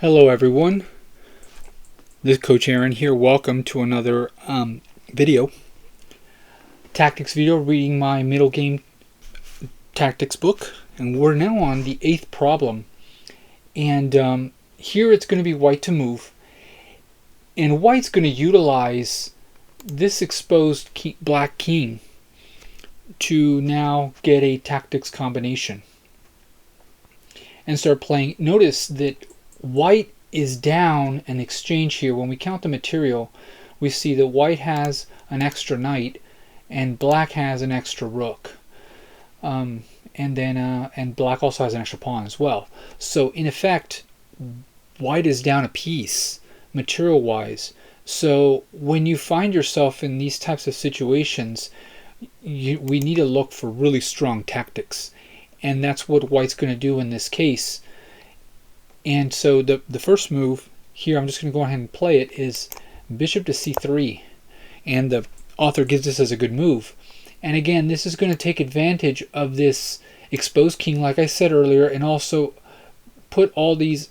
Hello everyone, this is Coach Aaron here. Welcome to another video, tactics video, reading my middle game tactics book. And we're now on the 8th problem. And here it's going to be white to move. And white's going to utilize this exposed black king to now get a tactics combination and start playing. Notice that white is down an exchange here. When we count the material, we see that white has an extra knight and black has an extra rook, and black also has an extra pawn as well. So in effect, white is down a piece material wise. So when you find yourself in these types of situations, we need to look for really strong tactics, and that's what white's going to do in this case. And so the first move here, I'm just going to go ahead and play it, is bishop to c3. And the author gives this as a good move. And again, this is going to take advantage of this exposed king, like I said earlier, and also put all these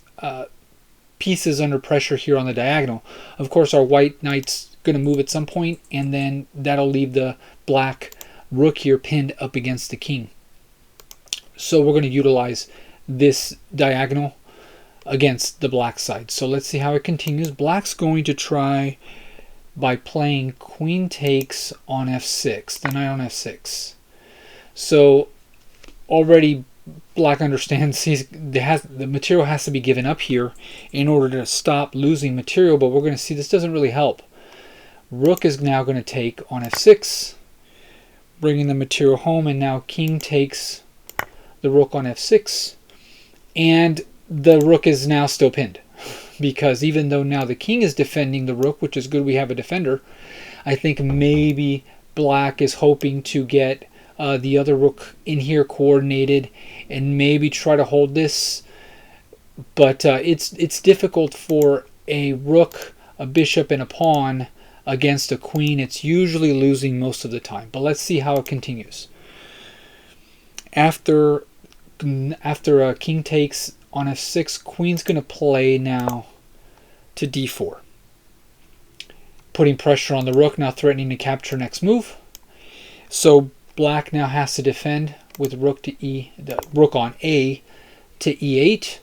pieces under pressure here on the diagonal. Of course, our white knight's going to move at some point, and then that'll leave the black rook here pinned up against the king. So we're going to utilize this diagonal against the black side. So let's see how it continues. Black's going to try by playing queen takes on f6, the knight on f6. So already black understands the material has to be given up here in order to stop losing material, but we're going to see this doesn't really help. Rook is now going to take on f6, bringing the material home, and now king takes the rook on f6, and the rook is now still pinned, because even though now the king is defending the rook, which is good, we have a defender, I think maybe black is hoping to get the other rook in here coordinated and maybe try to hold this. But it's difficult for a rook, a bishop, and a pawn against a queen. It's usually losing most of the time. But let's see how it continues. After king takes on f6, queen's going to play now to d4, putting pressure on the rook, now threatening to capture next move. So black now has to defend with rook to the rook on a to e8,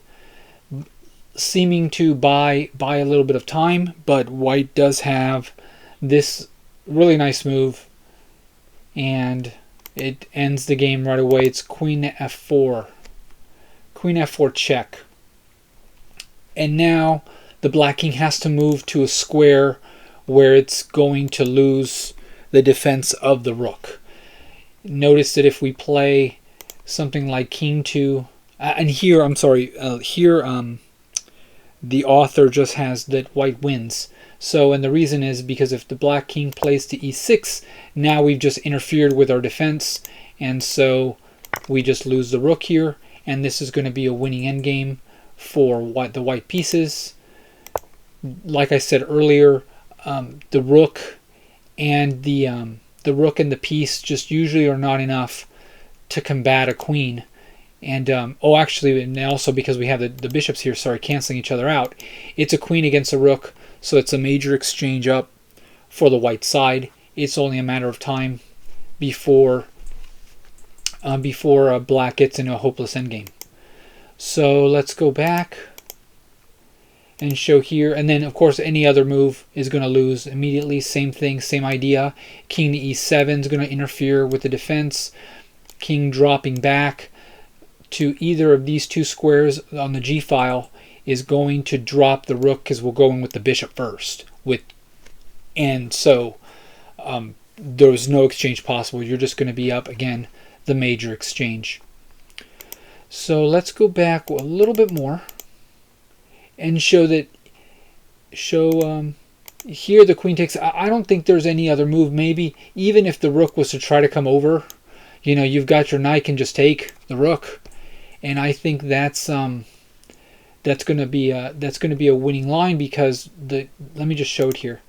seeming to buy a little bit of time, but white does have this really nice move, and it ends the game right away. It's queen to f4. Queen f4 check. And now the black king has to move to a square where it's going to lose the defense of the rook. Notice that if we play something like king to, and here, I'm sorry, the author just has that white wins. So, and the reason is because if the black king plays to e6, now we've just interfered with our defense, and so we just lose the rook here. And this is going to be a winning endgame for the white pieces. Like I said earlier, the rook and the piece just usually are not enough to combat a queen. And actually, and also because we have the bishops here, canceling each other out, it's a queen against a rook, so it's a major exchange up for the white side. It's only a matter of time before black gets into a hopeless endgame. So let's go back and show here, and then of course any other move is going to lose immediately. Same thing, same idea. King to e7 is going to interfere with the defense. King dropping back to either of these two squares on the g file is going to drop the rook, because we're going with the bishop first. And so there's no exchange possible. You're just going to be up again the major exchange. So let's go back a little bit more and show here the queen takes. I don't think there's any other move. Maybe even if the rook was to try to come over, you've got your knight can just take the rook, and I think that's going to be a winning line, because let me just show it here.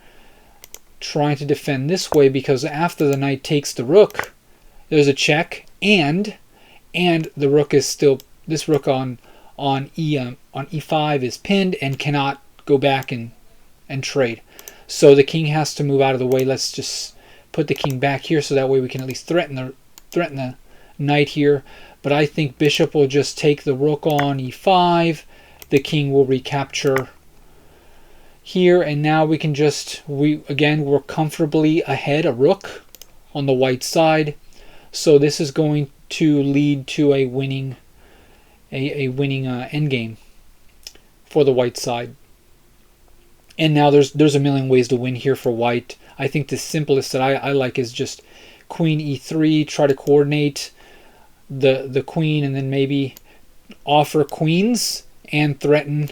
Trying to defend this way, because after the knight takes the rook, there's a check, and the rook is still, this rook on on e5 is pinned and cannot go back and trade. So the king has to move out of the way. Let's just put the king back here so that way we can at least threaten the knight here. But I think bishop will just take the rook on e5. The king will recapture here, and now we can just we're comfortably ahead a rook on the white side. So this is going to lead to a winning endgame for the white side. And now there's a million ways to win here for white. I think the simplest that I like is just queen e3, try to coordinate the queen, and then maybe offer queens and threaten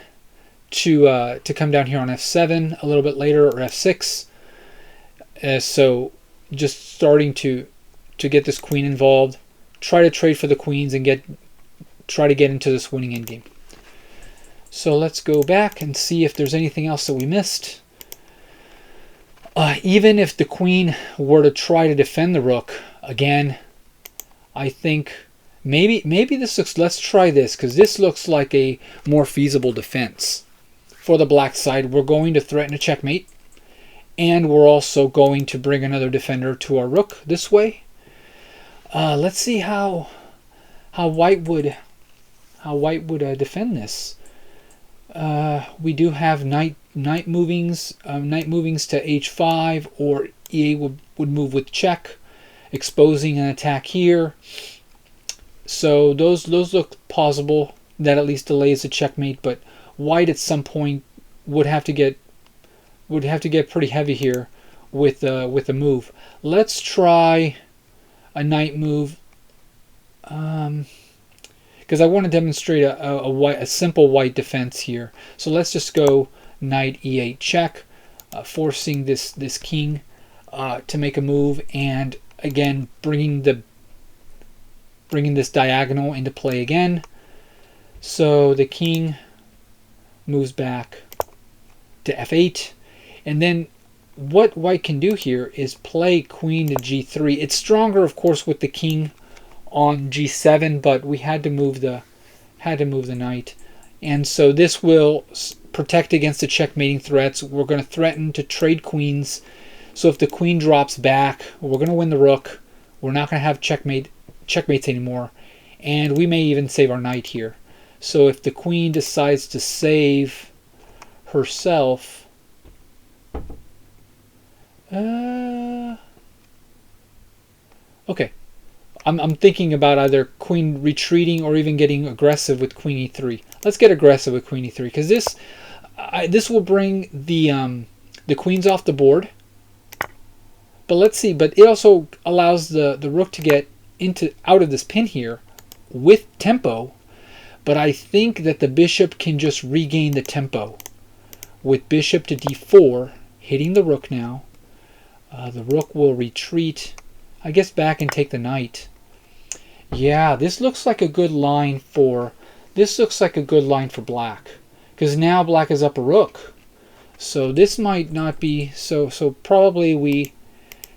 to come down here on f7 a little bit later, or f6. So just starting to get this queen involved, try to trade for the queens and try to get into this winning endgame. So let's go back and see if there's anything else that we missed. Even if the queen were to try to defend the rook, again, I think maybe this looks, let's try this, because this looks like a more feasible defense. For the black side, we're going to threaten a checkmate, and we're also going to bring another defender to our rook this way. Let's see how white would defend this. We do have knight movings to h5, or e8 would move with check, exposing an attack here. So those look plausible. That at least delays the checkmate, but white at some point would have to get pretty heavy here with a move. Let's try a knight move, because I want to demonstrate a simple white defense here. So let's just go knight e8 check, forcing this king to make a move, and again bringing this diagonal into play again. So the king moves back to f8, and then what white can do here is play queen to g3. It's stronger, of course, with the king on g7, but we had to move the knight, and so this will protect against the checkmating threats. We're going to threaten to trade queens, so if the queen drops back, we're going to win the rook. We're not going to have checkmates anymore, and we may even save our knight here. So if the queen decides to save herself, okay, I'm thinking about either queen retreating or even getting aggressive with queen e3. Let's get aggressive with queen e3, because this will bring the queens off the board. But let's see. But it also allows the rook to get out of this pin here with tempo. But I think that the bishop can just regain the tempo with bishop to d4, hitting the rook now. The rook will retreat, I guess, back and take the knight. Yeah, this looks like a good line for black, because now black is up a rook. So this might not be so probably we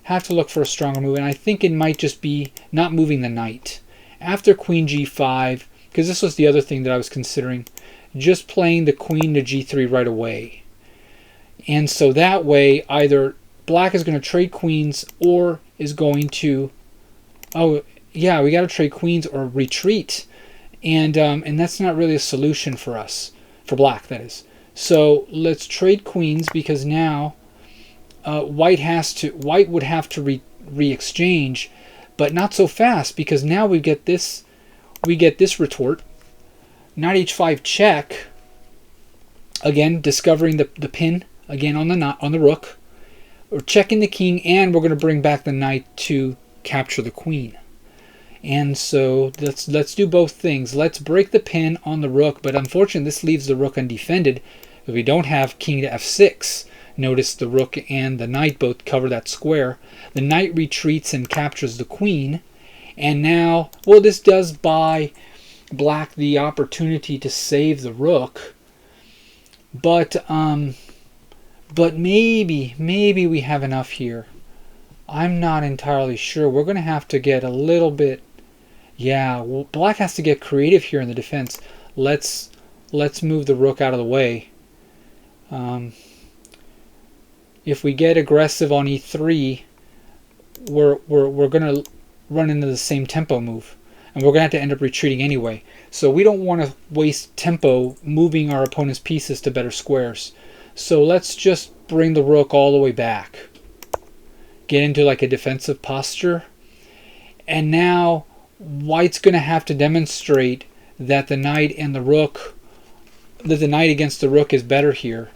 have to look for a stronger move, and I think it might just be not moving the knight after queen g5, because this was the other thing that I was considering, just playing the queen to g3 right away. And so that way either black is going to trade queens or is going to, oh yeah, we got to trade queens or retreat, and that's not really a solution for us, for black that is. So let's trade queens, because now white would have to re-exchange, but not so fast, because now we get this retort, knight h5 check, again discovering the pin again on the rook. We're checking the king, and we're going to bring back the knight to capture the queen. And so let's do both things. Let's break the pin on the rook, but unfortunately this leaves the rook undefended, because we don't have king to f6. Notice the rook and the knight both cover that square. The knight retreats and captures the queen, and now, well, this does buy black the opportunity to save the rook, but maybe we have enough here. I'm not entirely sure. We're going to have to get a little bit, yeah, well, black has to get creative here in the defense. let's move the rook out of the way. If we get aggressive on e3, we're gonna run into the same tempo move, and we're gonna have to end up retreating anyway. So we don't want to waste tempo moving our opponent's pieces to better squares. So let's just bring the rook all the way back, get into like a defensive posture, and now white's gonna have to demonstrate that the knight and the rook, that the knight against the rook is better here.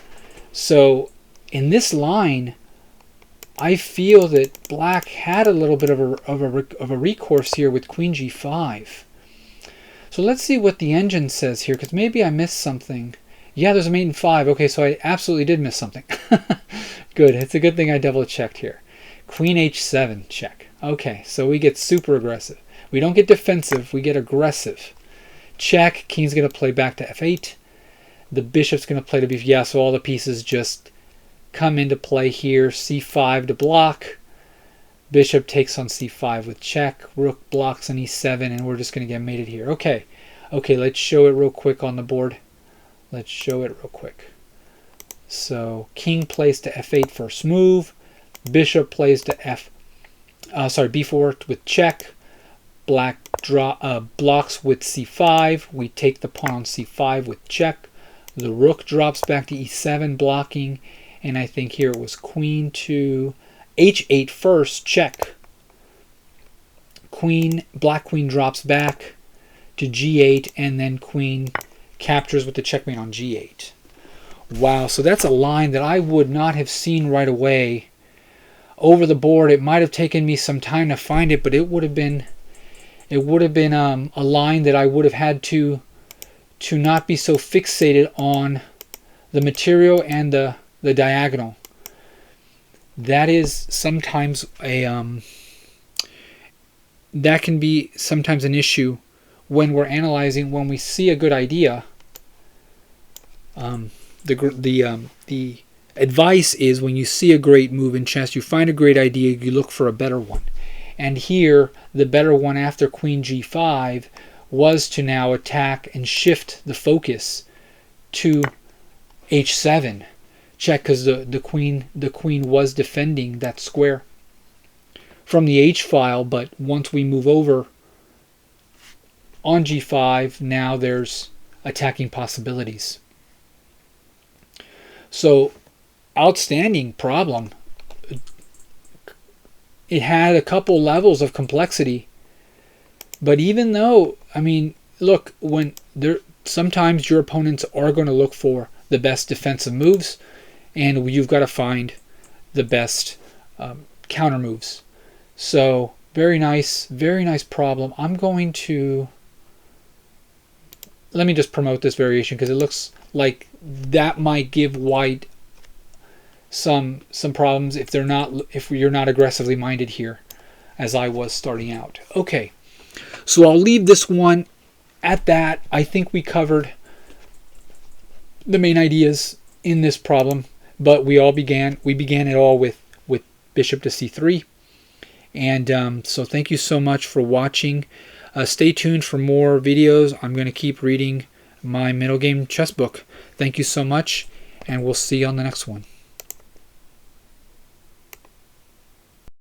So in this line, I feel that black had a little bit of a recourse here with queen g5. So let's see what the engine says here, because maybe I missed something. Yeah, there's a mate in 5. Okay, so I absolutely did miss something. Good. It's a good thing I double checked here. Queen h7 check. Okay, so we get super aggressive. We don't get defensive, we get aggressive. Check. King's going to play back to f8. The bishop's going to play to b5. Yeah, so all the pieces just come into play here. c5 to block. Bishop takes on c5 with check. Rook blocks on e7, and we're just going to get mated here. Okay, let's show it real quick on the board. Let's show it real quick. So king plays to f8 first move. Bishop plays to b4 with check. Black blocks with c5. We take the pawn on c5 with check. The rook drops back to e7 blocking. And I think here it was queen to h8 first, check. Black queen drops back to g8, and then queen captures with the checkmate on g8. Wow, so that's a line that I would not have seen right away over the board. It might have taken me some time to find it, but it would have been a line that I would have had to not be so fixated on the material and the diagonal. That is sometimes that can be sometimes an issue when we're analyzing, when we see a good idea. The advice is, when you see a great move in chess, you find a great idea, you look for a better one. And here, the better one after queen g5 was to now attack and shift the focus to h7. Check, because the queen was defending that square from the h file, but once we move over on g5, now there's attacking possibilities. So, outstanding problem. It had a couple levels of complexity, but even though, I mean, look, sometimes your opponents are going to look for the best defensive moves, and you've got to find the best counter moves. So very nice problem. I'm going to, let me just promote this variation, because it looks like that might give white some problems if you're not aggressively minded here, as I was starting out. Okay, so I'll leave this one at that. I think we covered the main ideas in this problem, but we began it all with bishop to c3. And so thank you so much for watching. Stay tuned for more videos. I'm going to keep reading my Middlegame chess book. Thank you so much, and we'll see you on the next one.